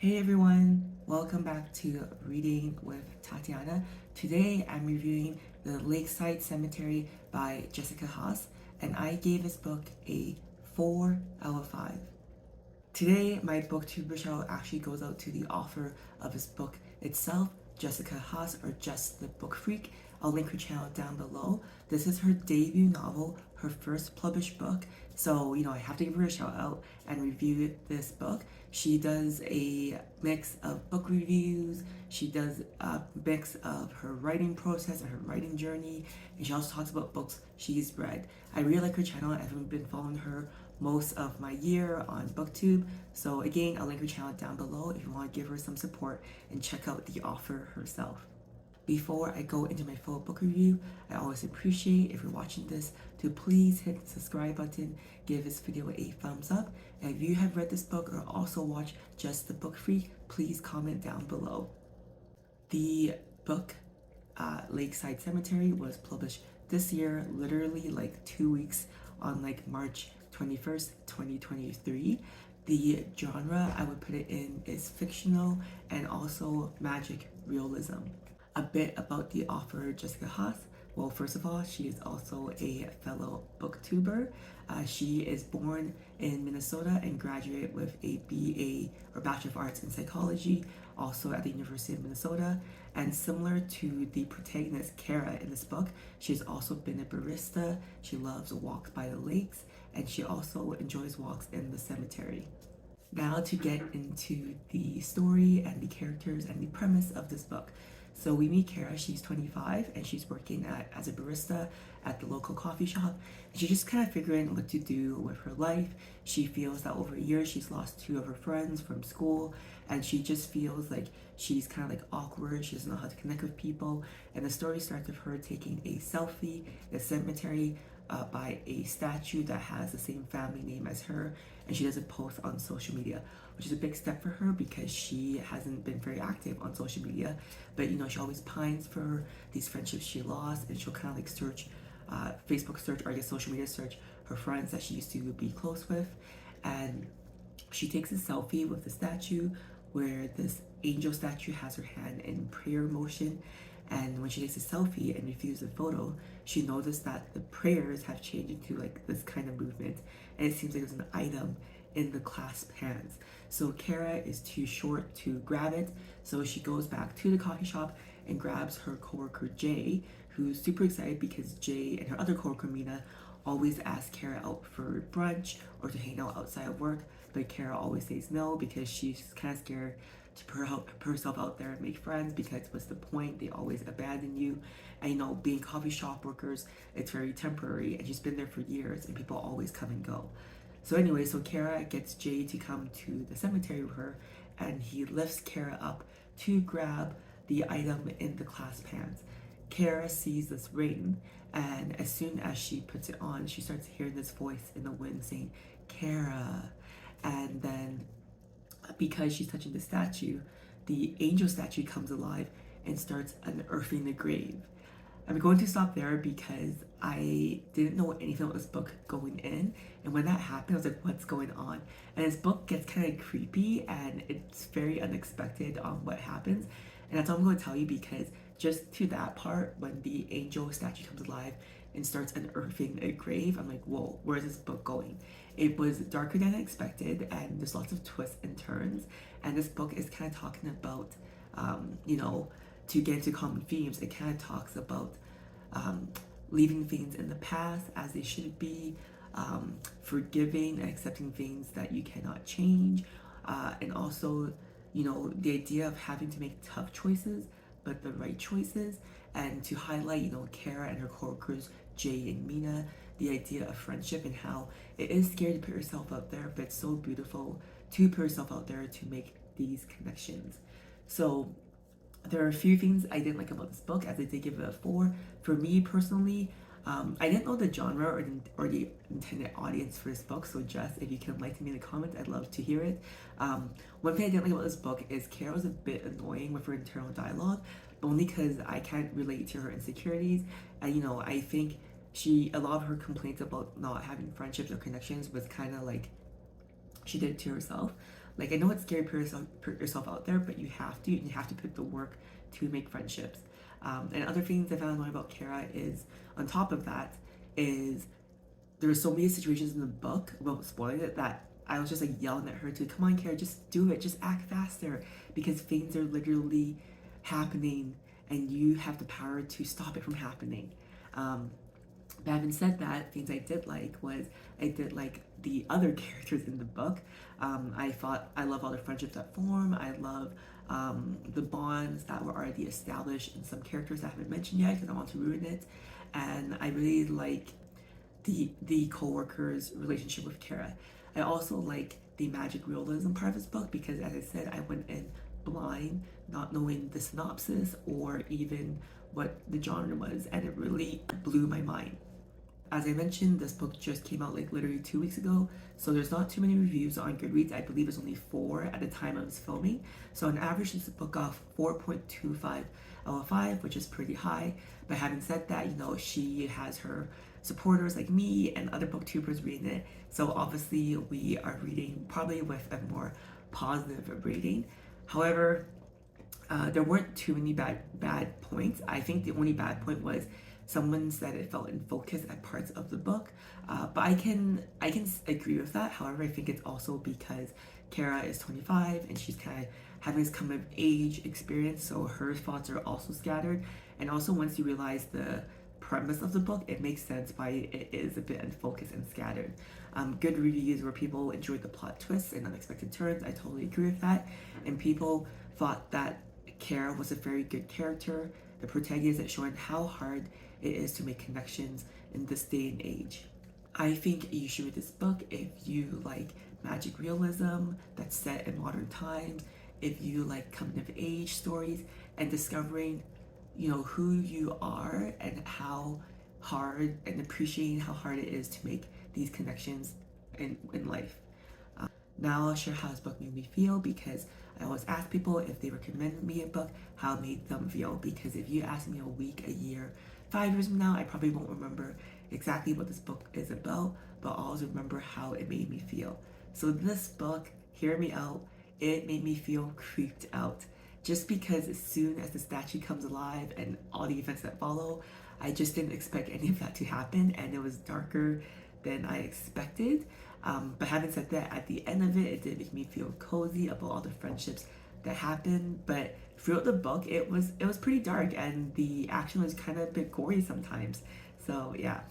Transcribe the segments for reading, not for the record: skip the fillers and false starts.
Hey everyone, welcome back to Reading with Tatiana. Today I'm reviewing The Lakeside Cemetery by Jessica Haas, and I gave this book a 4 out of 5. Today, my Booktuber Show actually goes out to the author of this book itself, Jessica Haas, or Just the Book Freak. I'll link her channel down below. This is her debut novel, her first published book. So, I have to give her a shout out and review this book. She does a mix of book reviews, she does a mix of her writing process and her writing journey, and she also talks about books she's read. I really like her channel. I've been following her most of my year on Booktube. So again, I'll link her channel down below if you want to give her some support and check out the author herself. Before I go into my full book review, I always appreciate if you're watching this to please hit the subscribe button, give this video a thumbs up, and if you have read this book or also watched Just the Book Freak, please comment down below. The book Lakeside Cemetery was published this year, literally like 2 weeks on like March 21st, 2023. The genre I would put it in is fictional and also magic realism. A bit about the author Jessica Haas. Well, first of all, she is also a fellow booktuber. She is born in Minnesota and graduated with a BA or Bachelor of Arts in Psychology, also at the University of Minnesota. And similar to the protagonist Kara in this book, she's also been a barista. She loves walks by the lakes, and she also enjoys walks in the cemetery. Now to get into the story and the characters and the premise of this book. So we meet Kara, she's 25 and she's working as a barista at the local coffee shop. And she's just kind of figuring what to do with her life. She feels that over a year she's lost 2 of her friends from school, and she just feels like she's kind of like awkward. She doesn't know how to connect with people. And the story starts with her taking a selfie in a cemetery by a statue that has the same family name as her, and she does a post on social media, which is a big step for her because she hasn't been very active on social media. But she always pines for these friendships she lost, and she'll kind of like search Facebook search, or I guess social media search, her friends that she used to be close with. And she takes a selfie with the statue where this angel statue has her hand in prayer motion. And when she takes a selfie and reviews the photo, she noticed that the prayers have changed into like this kind of movement, and it seems like there's an item in the clasped hands. So Kara is too short to grab it, so she goes back to the coffee shop and grabs her coworker Jay, who's super excited because Jay and her other coworker Mina always ask Kara out for brunch or to hang out outside of work, but Kara always says no because she's kind of scared to put herself out there and make friends, because what's the point? They always abandon you. And being coffee shop workers, it's very temporary, and she's been there for years and people always come and go. So anyway, so Kara gets Jay to come to the cemetery with her, and he lifts Kara up to grab the item in the clasp hands. Kara sees this ring, and as soon as she puts it on, she starts hearing this voice in the wind saying, Kara. And then because she's touching the statue, the angel statue comes alive and starts unearthing the grave. I'm going to stop there because I didn't know anything about this book going in, and when that happened I was like, what's going on? And this book gets kind of creepy and it's very unexpected on what happens, and that's all I'm going to tell you, because just to that part when the angel statue comes alive and starts unearthing a grave, I'm like, whoa, where's this book going? It was darker than I expected, and there's lots of twists and turns, and this book is kind of talking about to get into common themes, it kind of talks about leaving things in the past as they should be, forgiving and accepting things that you cannot change, and also the idea of having to make tough choices but the right choices, and to highlight Kara and her coworkers Jay and Mina, the idea of friendship and how it is scary to put yourself out there, but it's so beautiful to put yourself out there to make these connections. So there are a few things I didn't like about this book, as I did give it a 4. For me personally, I didn't know the genre or the intended audience for this book, so Jess, if you can enlighten me in the comments, I'd love to hear it. One thing I didn't like about this book is Kara was a bit annoying with her internal dialogue, only because I can't relate to her insecurities. And I think a lot of her complaints about not having friendships or connections was kind of like she did it to herself. Like, I know it's scary to put yourself out there, but you have to, and you have to put the work to make friendships. And other things I found annoying about Kara is, on top of that, is there were so many situations in the book, without spoiling it, that I was just like yelling at her to, come on, Kara, just do it, just act faster, because things are literally happening, and you have the power to stop it from happening. But having said that, things I did like was I did like the other characters in the book. I love all the friendships that form. I love the bonds that were already established in some characters I haven't mentioned yet because I don't want to ruin it. And I really like the co-workers relationship with Kara. I also like the magic realism part of this book because, as I said, I went in blind, not knowing the synopsis or even what the genre was, and it really blew my mind. As I mentioned, this book just came out like literally 2 weeks ago, so there's not too many reviews on Goodreads. I believe it's only 4 at the time I was filming. So on average, this book got 4.25 out of 5, which is pretty high. But having said that, you know, she has her supporters like me and other booktubers reading it. So obviously, we are reading probably with a more positive rating. However, there weren't too many bad points. I think the only bad point was someone said it felt in focus at parts of the book, but I can agree with that. However, I think it's also because Kara is 25 and she's kind of having this come of age experience, so her thoughts are also scattered. And also, once you realize the premise of the book, it makes sense why it is a bit unfocused and scattered. Good reviews where people enjoyed the plot twists and unexpected turns. I totally agree with that. And people thought that Kara was a very good character. The protagonist is showing how hard it is to make connections in this day and age. I think you should read this book if you like magic realism that's set in modern times, if you like coming of age stories and discovering, you know, who you are and how hard, and appreciating how hard it is to make these connections in life. Now I'll share how this book made me feel, because I always ask people if they recommend me a book, how it made them feel. Because if you ask me a week, a year, 5 years from now, I probably won't remember exactly what this book is about, but I'll always remember how it made me feel. So this book, hear me out, it made me feel creeped out. Just because as soon as the statue comes alive and all the events that follow, I just didn't expect any of that to happen, and it was darker than I expected. But having said that, at the end of it, it did make me feel cozy about all the friendships that happened. But throughout the book, it was pretty dark, and the action was kind of a bit gory sometimes. So yeah.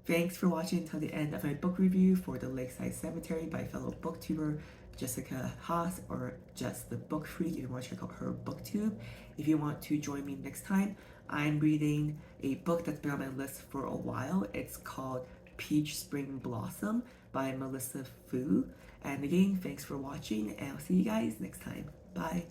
Thanks for watching until the end of my book review for The Lakeside Cemetery by fellow booktuber Jessica Haas, or just the Book Freak if you want to check out her booktube. If you want to join me next time, I'm reading a book that's been on my list for a while. It's called Peach Spring Blossom by Melissa Fu. And again, thanks for watching, and I'll see you guys next time. Bye.